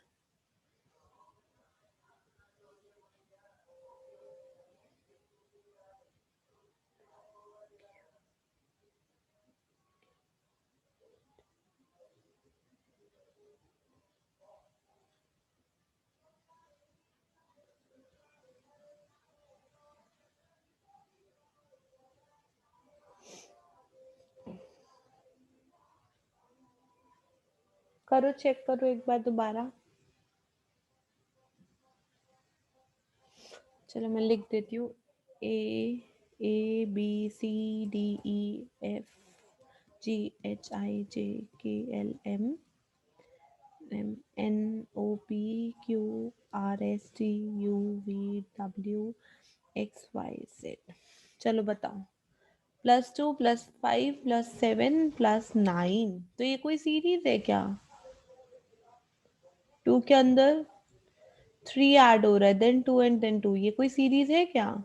करो, चेक करो एक बार दोबारा। चलो मैं लिख देती हूँ। ABCDEFGHIJKLMNOPQRSTUVWXYZ। चलो बताओ। +2 +5 +7 +9, तो ये कोई सीरीज है क्या? 2 के अंदर 3 ऐड हो रहा है, देन 2 एंड देन 2, ये कोई सीरीज है क्या?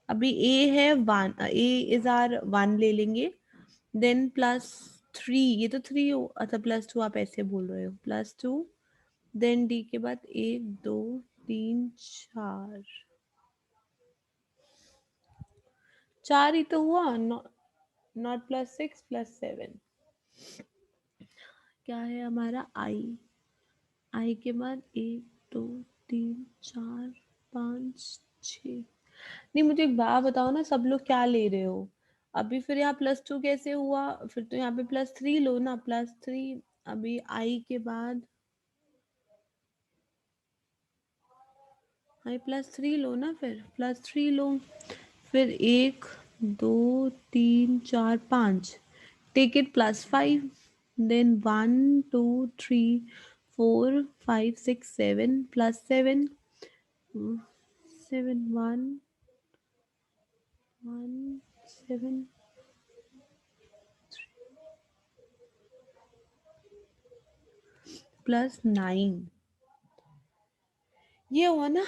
अभी ए है 1, ए इज आर 1 ले लेंगे, देन +3, ये तो 3 हो, अच्छा +2 आप ऐसे बोल रहे हो, +2, देन डी के बाद 1 2 3 4, 4 ही तो हुआ, नॉट +6 +7, क्या है हमारा आई, आई के बाद 1 2 3 4 5 6। नहीं, मुझे एक बात बताओ ना, सब लोग क्या ले रहे हो? अभी फिर यहाँ +2 कैसे हुआ? फिर तो यहाँ पे +3 लो ना, +3। अभी आई के बाद आई +3 लो ना, फिर +3 लो, फिर 1 2 3 4 5, टेक इट +5, देन 1 2 3 4 5 6 7 +7, 7 1 1 7 +9, ये हुआ ना?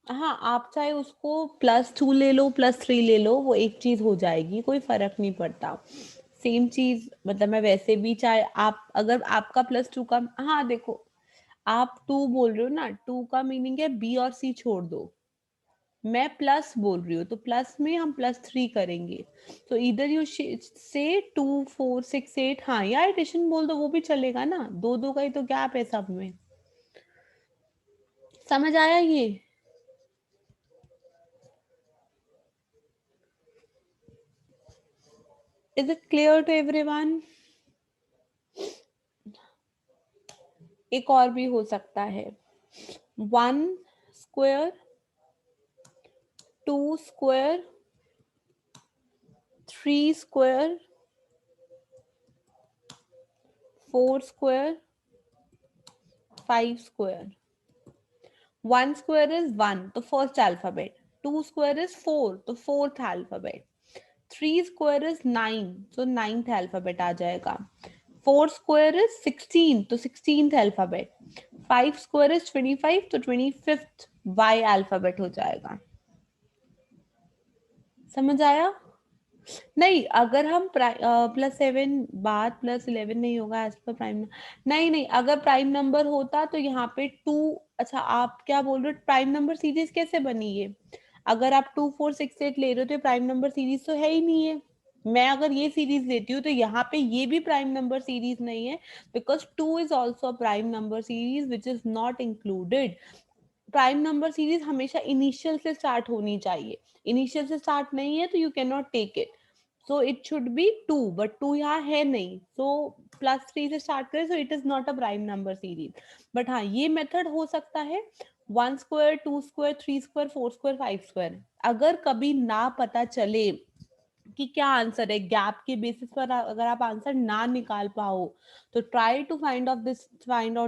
हाँ, आप चाहे उसको +2 ले लो, +3 ले लो, वो एक चीज हो जाएगी, कोई फर्क नहीं पड़ता। सेम चीज, मतलब मैं वैसे भी, चाहे आप, अगर आपका +2 का, हाँ देखो, आप 2 बोल रहे हो ना, 2 का मीनिंग है बी और सी छोड़ दो, मैं प्लस बोल रही हूँ, तो प्लस में हम +3 करेंगे, तो इधर यू से 2 4 6 8, हाँ, या एडिशन बोल दो, वो भी चलेगा ना, दो दो का ही तो गैप है सब में। समझ आया ये? Is it clear to everyone? एक और भी हो सकता है, 1 square, 2 square, 3 square, 4 square, 5 square. 1 square is 1, तो फर्स्ट अल्फाबेट, 2 स्क्वायर इज 4, तो फोर्थ अल्फाबेट, 3 स्क्वायर इज 9, तो नाइन्थ अल्फाबेट आ जाएगा, 4 स्क्वायर इज 16, तो 16th अल्फाबेट, 5 स्क्वायर इज 25, तो 25th वाई अल्फाबेट हो जाएगा। समझ आया? नहीं, अगर हम +7 बाद +11 नहीं होगा एज पर प्राइम, नहीं नहीं, अगर प्राइम नंबर होता तो यहाँ पे 2, अच्छा आप क्या बोल रहे हो, प्राइम नंबर सीरीज कैसे बनी है? अगर आप 2 4 6 8 ले रहे हो तो प्राइम नंबर सीरीज तो है ही नहीं है। मैं अगर ये सीरीज लेती हूँ तो यहाँ पे ये भी प्राइम नंबर सीरीज नहीं है, because 2 is also prime number series which is not included. Prime number series हमेशा इनिशियल से स्टार्ट होनी चाहिए, इनिशियल से स्टार्ट नहीं है तो you can not take it, so it should be 2, but 2 यहाँ है नहीं, सो +3 से स्टार्ट करें, so it is not a prime number series. But हाँ, ये मेथड हो सकता है, 1 square, 2 square, 3 square, 4 square, 5 square. अगर कभी ना पता चले कि क्या आंसर है, गैप के बेसिस पर अगर आप आंसर ना निकाल पाओ, तो try to find out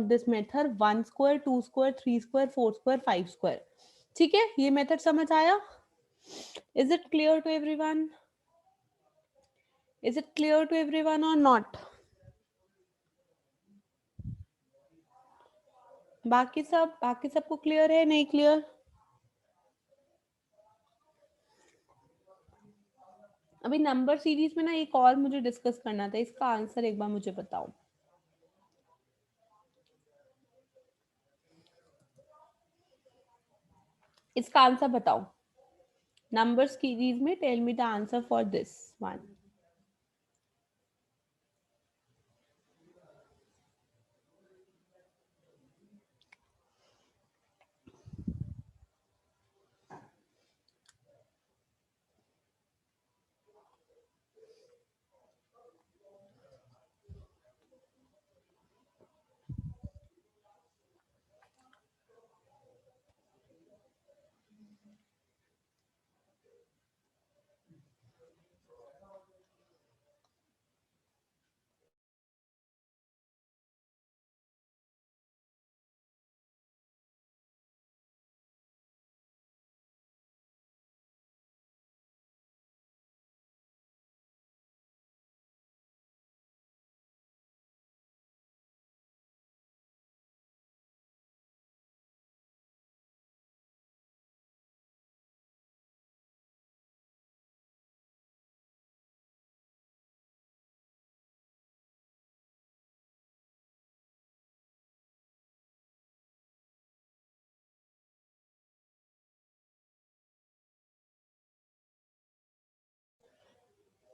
this method, 1 square, 2 square, 3 square, 4 square, 5 square. ठीक है, ये मेथड समझ आया? Is it clear to everyone? Is it clear to everyone और नॉट? बाकी सबको क्लियर है, नहीं क्लियर? अभी नंबर सीरीज में ना एक और मुझे डिस्कस करना था, इसका आंसर एक बार मुझे बताओ। इसका आंसर बताओ, नंबर सीरीज में, tell me the answer for this one.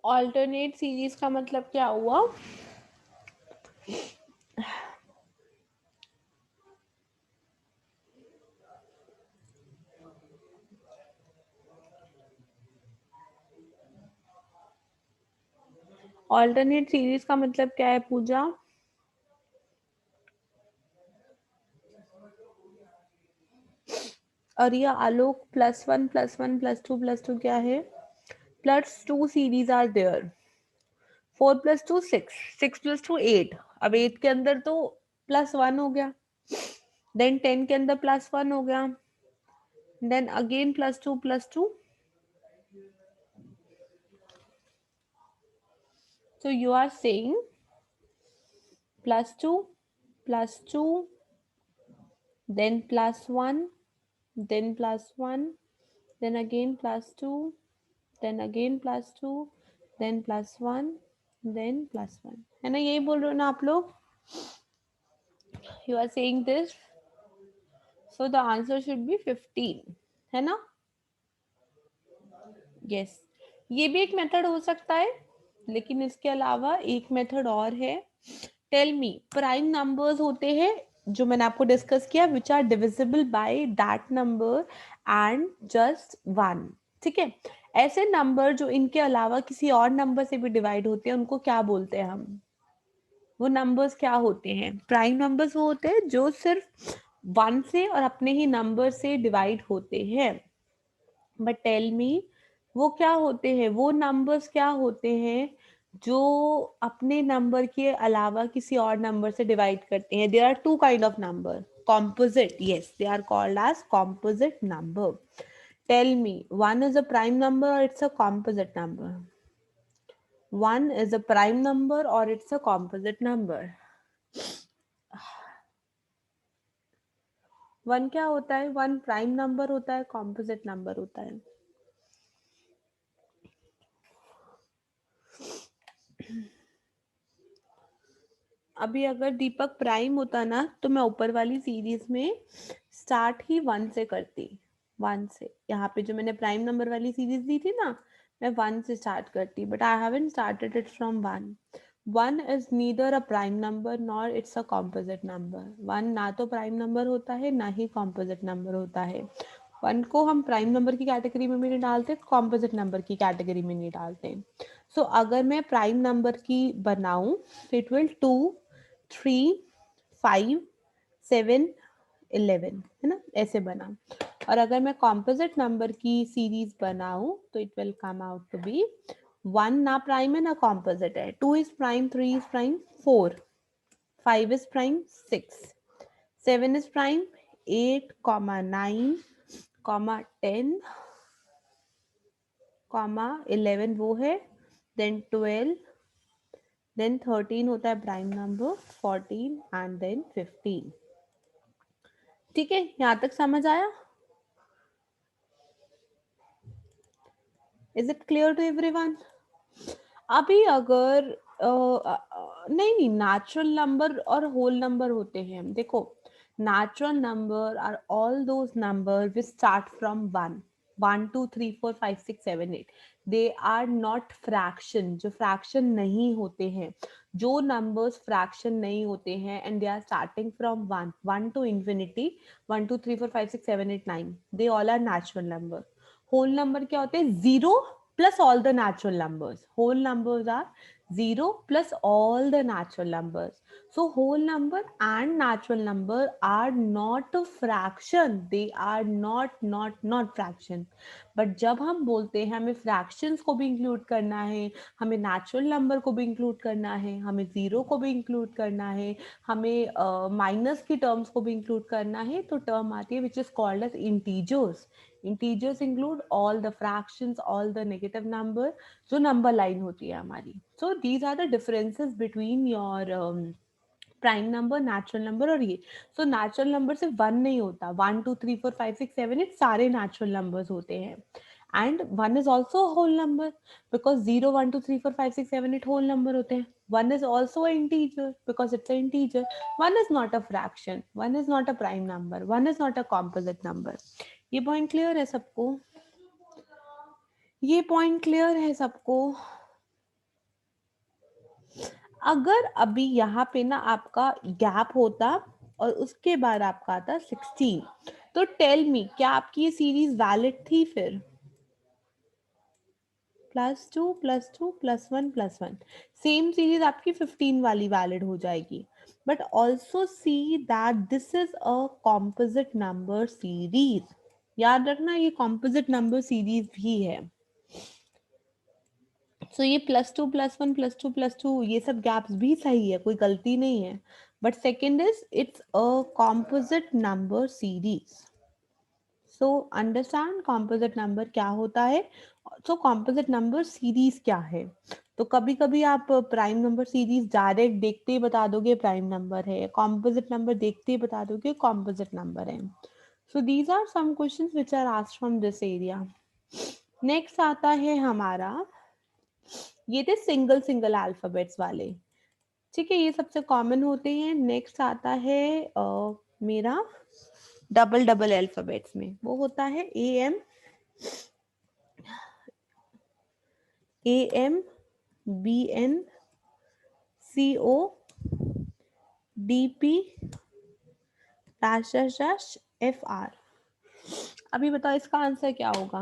Alternate series का मतलब क्या हुआ? ऑल्टरनेट सीरीज का मतलब क्या है पूजा? और ये आलोक, +1 +1 +2 क्या है? +2 सीरीज आर देयर। 4 + 2 6, 6 + 2 8। अब 8 के अंदर तो +1 हो गया, देन 10 के अंदर +1 हो गया, then again +2 +2। So you are saying +2 +2, then +1, then +1, then again +2, then again +2, then +1, then +1, है ना? यही बोल रहे हो ना आप लोग? You are saying this, so the answer should be 15, है ना? Yes, ये भी एक मेथड हो सकता है, लेकिन इसके अलावा एक मेथड और है। टेल मी, प्राइम नंबर्स होते हैं जो मैंने आपको डिस्कस किया, which are divisible by that number and just 1। ठीक है, ऐसे नंबर जो इनके अलावा किसी और नंबर से भी डिवाइड होते हैं उनको क्या बोलते हैं हम? वो नंबर्स क्या होते हैं? प्राइम नंबर्स वो होते हैं जो सिर्फ 1 से और अपने ही नंबर से डिवाइड होते हैं। बट टेल मी, वो क्या होते हैं, वो नंबर्स क्या होते हैं जो अपने नंबर के अलावा किसी और नंबर से डिवाइड करते हैं? There are two kind of number, composite, yes, they are called as composite number. Tell me, one is a prime number or it's a composite number? One is a prime number or it's a composite number? One क्या होता है? One prime number होता है, composite number होता है? अभी अगर दीपक prime होता ना तो मैं ऊपर वाली सीरीज में स्टार्ट ही 1 से करती। 1 से, यहाँ पे जो मैंने प्राइम नंबर वाली सीरीज दी थी ना, मैं 1 से स्टार्ट करती, but I haven't started it from 1। 1 is neither a prime number nor it's a composite number. 1 ना तो प्राइम नंबर होता है ना ही कॉम्पोजिट नंबर होता है। 1 को हम प्राइम नंबर की कैटेगरी में भी नहीं डालते, कॉम्पोजिट नंबर की कैटेगरी में नहीं डालते। सो अगर मैं प्राइम नंबर की बनाऊं तो इट विल 2 3 5 7 11, है ना? ऐसे बना। और अगर मैं कॉम्पोजिट नंबर की सीरीज बनाऊं तो it will come out to be 1 ना प्राइम है ना कॉम्पोजिट है, 2 is prime, 3 is prime, 4, 5 is prime, 6, 7 is prime, 8, 9, 10, 11 वो है, देन 12, देन 13 होता है प्राइम नंबर, 14 एंड देन 15। ठीक है, यहाँ तक समझ आया? Is it clear to everyone? अभी अगर नहीं नहीं, नेचुरल नंबर और होल नंबर होते हैं। देखो, natural number are all those numbers which start from 1, 1 2 3 4 5 6 7 8। They are not fraction, जो फ्रैक्शन नहीं होते हैं, जो नंबर्स फ्रैक्शन नहीं होते हैं and they are starting from 1, 1 to infinity, 1 2 3 4 5 6 7 8 9, they all are natural number. Whole number क्या होते हैं? 0 plus all the natural numbers. Whole numbers are 0 plus all the natural numbers. So whole number and natural number are not a fraction. They are not fraction. But जब हम बोलते हैं हमें fractions को भी include करना है, हमें natural number को भी include करना है, हमें zero को भी include करना है, हमें minus की terms को भी include करना है, तो term आती है which is called as integers. Integers include all the fractions, all the negative number, जो number line होती है हमारी. So these are the differences between your prime number, natural number और ये। सो नेचुरल नंबर सिर्फ 1 नहीं होता, 1 2 3 4 5 6 7 8 सारे नेचुरल नंबर्स होते हैं। And 1 is also whole number, because 0 1 2 3 4 5 6 7 8 whole number होते हैं। 1 is also an integer because it's an integer. 1 is not a fraction, 1 is not a prime number, 1 is not a composite number. ये point clear है सबको? ये point clear है सबको? अगर अभी यहाँ पे ना आपका गैप होता और उसके बाद आपका आता 16, तो टेल मी क्या आपकी ये सीरीज वैलिड थी फिर? +2 +2 +1 +1, सेम सीरीज आपकी 15 वाली वैलिड हो जाएगी. But also see that this is a composite number series. याद रखना ये कॉम्पोजिट नंबर सीरीज भी है. सो ये +2 +1 +2 +2 ये सब गैप्स भी सही है, कोई गलती नहीं है. But second is it's a composite number series. So understand composite number क्या होता है. सो कॉम्पोजिट नंबर सीरीज क्या है. तो कभी कभी आप प्राइम नंबर सीरीज डायरेक्ट देखते ही बता दोगे प्राइम नंबर है, कॉम्पोजिट नंबर देखते ही बता दोगे कॉम्पोजिट नंबर है. So these are some questions which are asked from this area. Next आता है हमारा, ये थे सिंगल सिंगल अल्फाबेट्स वाले. ठीक है, ये सबसे कॉमन होते हैं. नेक्स्ट आता है मेरा डबल डबल अल्फाबेट्स में, वो होता है AM BN CO DP -- अभी बताओ इसका आंसर क्या होगा.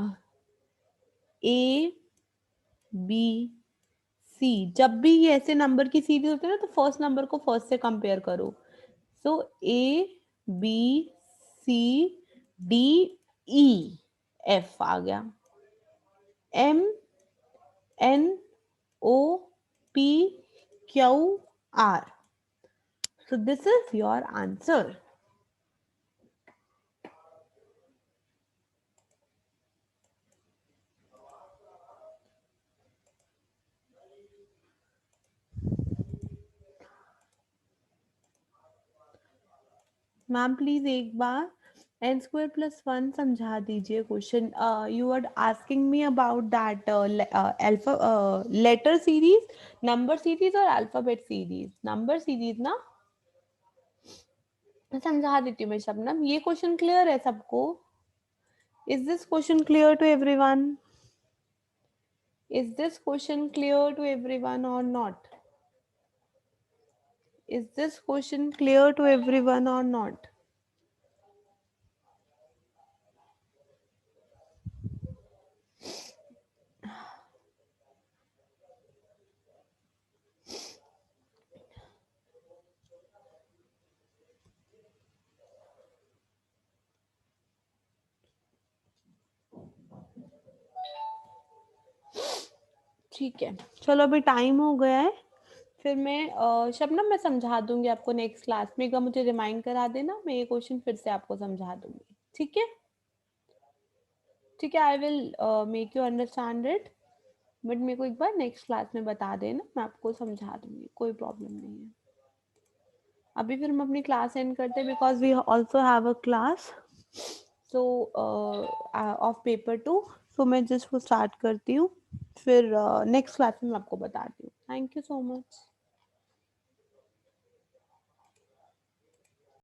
ABC. जब भी ये ऐसे नंबर की सीरीज होती है ना, तो फर्स्ट नंबर को फर्स्ट से कंपेयर करो. सो ABCDEF आ गया. MNOPQR. So this is your answer. Ma'am please एक बार n² + 1 समझा दीजिए question. You are asking me about that alpha letter series, number series और अल्फाबेट सीरीज. नंबर सीरीज ना समझा देती हूँ मैं शबनम. ये क्वेश्चन क्लियर है सबको? Is this question clear to everyone? Is this question clear to everyone और not? Is this question clear to everyone or not? ठीक है, चलो अभी टाइम हो गया है. फिर मैं शबनम मैं समझा दूंगी आपको नेक्स्ट क्लास में. एक मुझे रिमाइंड करा देना, मैं ये क्वेश्चन फिर से आपको समझा दूंगी. ठीक है, ठीक है. I will make you understand it. But मेरे को एक बार नेक्स्ट क्लास में बता देना, मैं आपको समझा दूंगी, कोई प्रॉब्लम नहीं है. अभी फिर हम अपनी क्लास एंड करते हैं because we also have a class so of paper 2. So मैं जस्ट वो स्टार्ट करती हूँ, फिर नेक्स्ट क्लास में मैं आपको बताती हूँ. Thank you so much.